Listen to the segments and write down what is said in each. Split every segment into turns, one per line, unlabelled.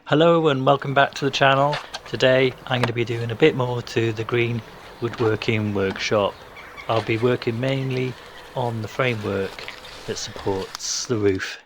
Hello and welcome back to the channel. Today I'm going to be doing a bit more to the green woodworking workshop. I'll be working mainly on the framework that supports the roof.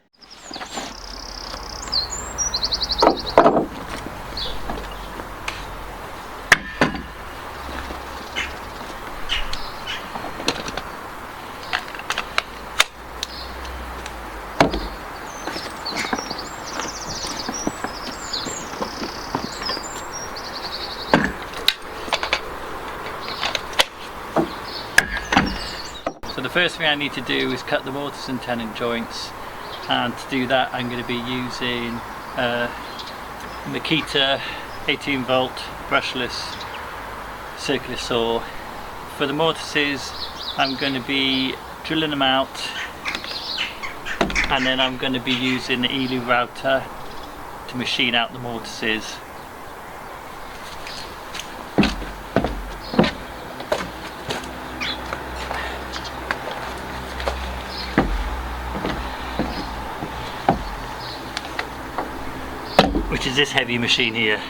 So the first thing I need to do is cut the mortise and tenon joints, and to do that I'm going to be using Makita 18 volt brushless circular saw. For the mortises I'm going to be drilling them out, and then I'm going to be using the Elu router to machine out the mortises. Which is this heavy machine here.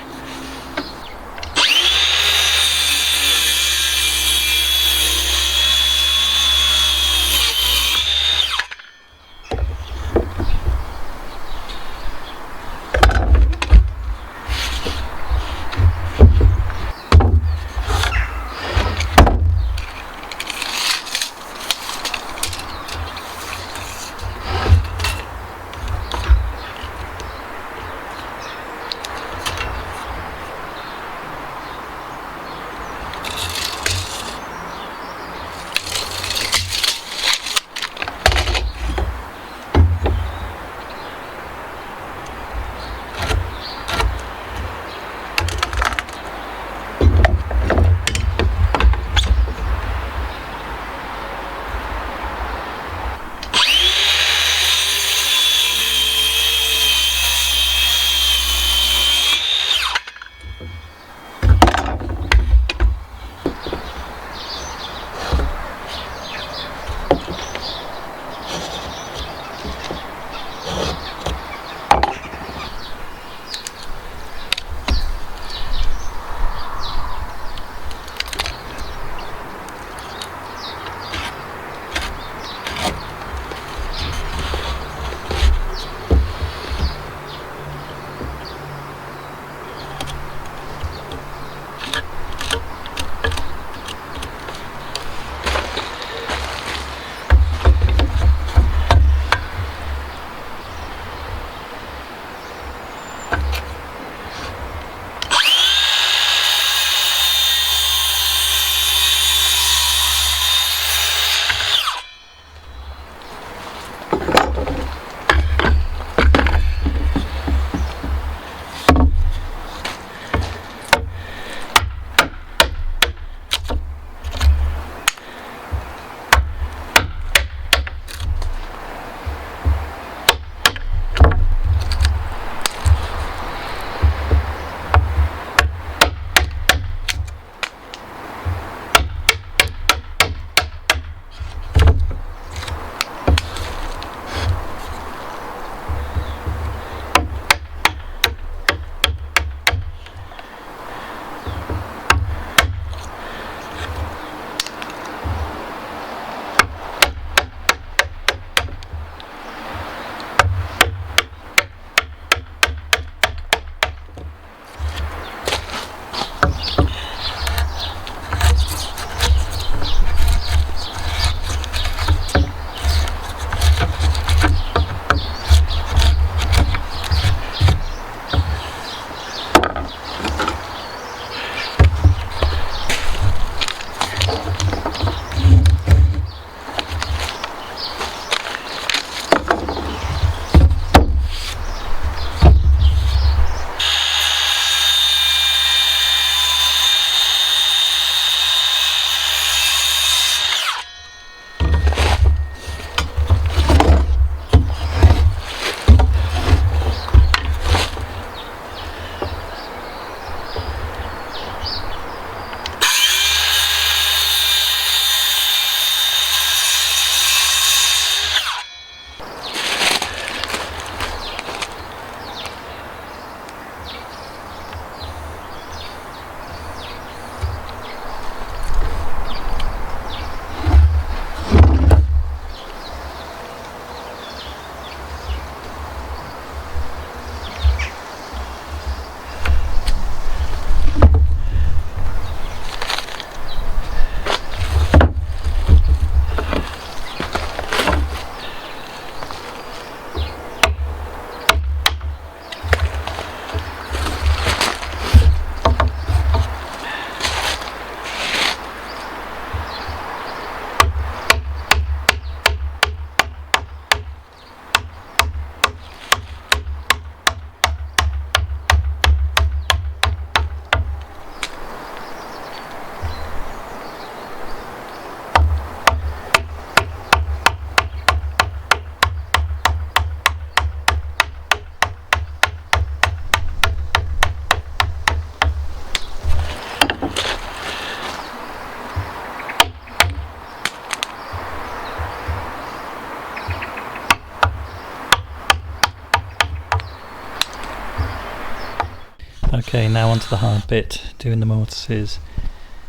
Okay, now onto the hard bit, doing the mortises.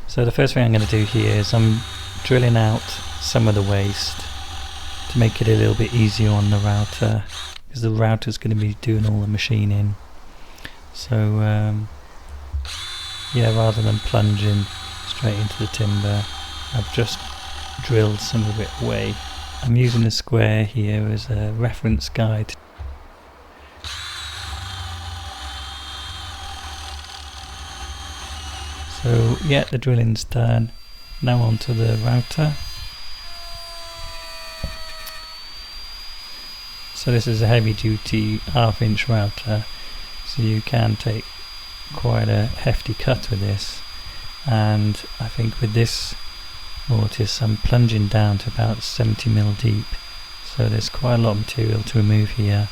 So the first thing I'm going to do here is I'm drilling out some of the waste to make it a little bit easier on the router, because the router is going to be doing all the machining. So yeah, rather than plunging straight into the timber, I've just drilled some of it away. I'm using the square here as a reference guide. So yeah, the drilling's done. Now onto the router. So this is a heavy duty 1/2 inch router, so you can take quite a hefty cut with this, and I think with this mortise I'm plunging down to about 70mm deep, so there's quite a lot of material to remove here.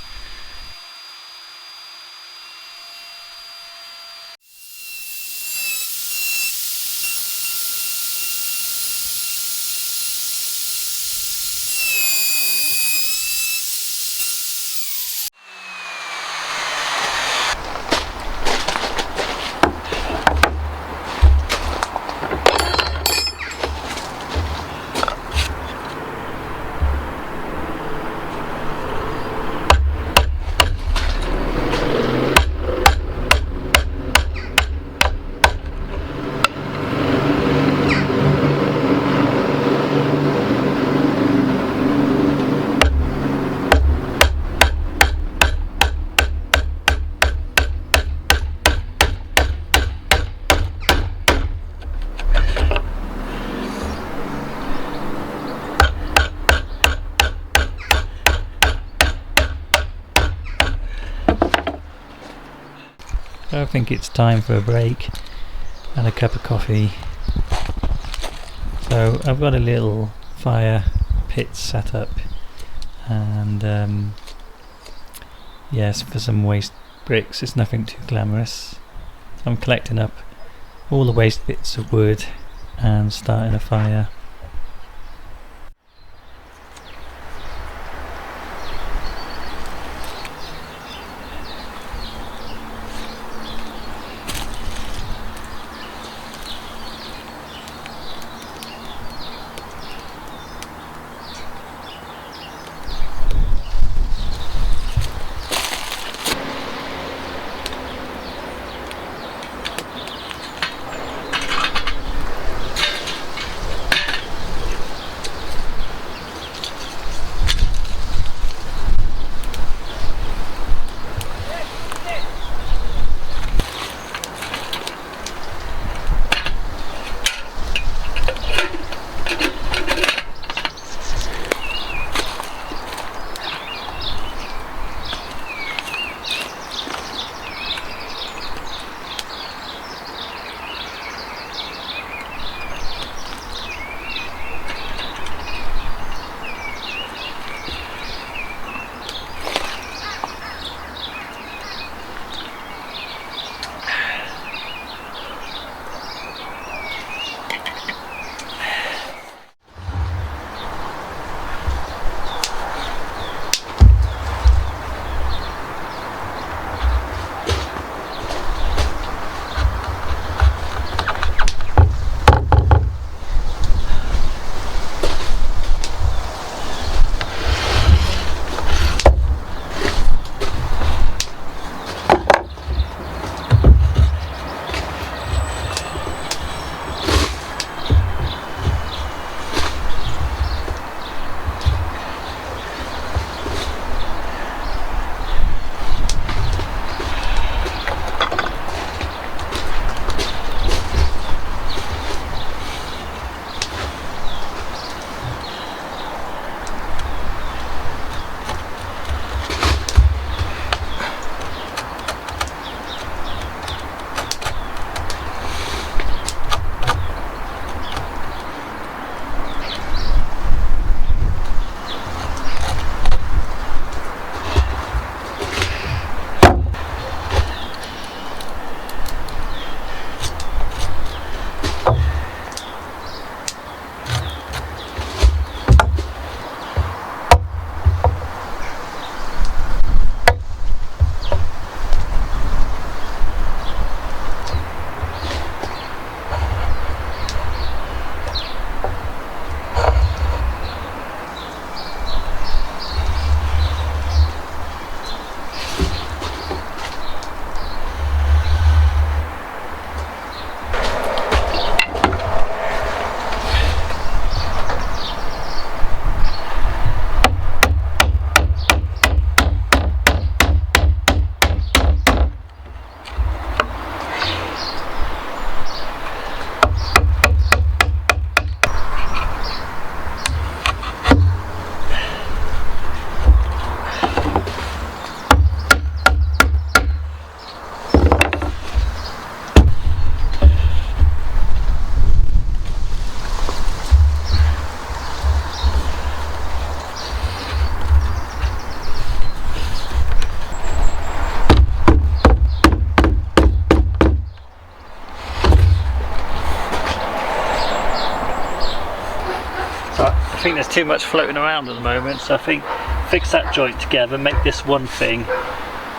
So I think it's time for a break and a cup of coffee. So I've got a little fire pit set up, and yes, for some waste bricks. It's nothing too glamorous. So I'm collecting up all the waste bits of wood and starting a fire. think there's too much floating around at the moment, so I think fix that joint together, make this one thing,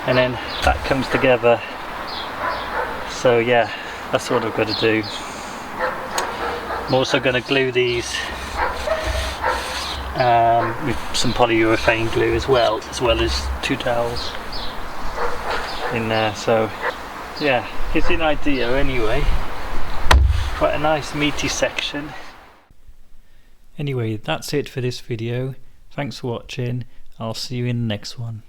and then that comes together. So yeah, that's what I've got to do. I'm also going to glue these with some polyurethane glue as well as 2 towels in there. So yeah, gives you an idea anyway. Quite a nice meaty section. Anyway, that's it for this video. Thanks for watching. I'll see you in the next one.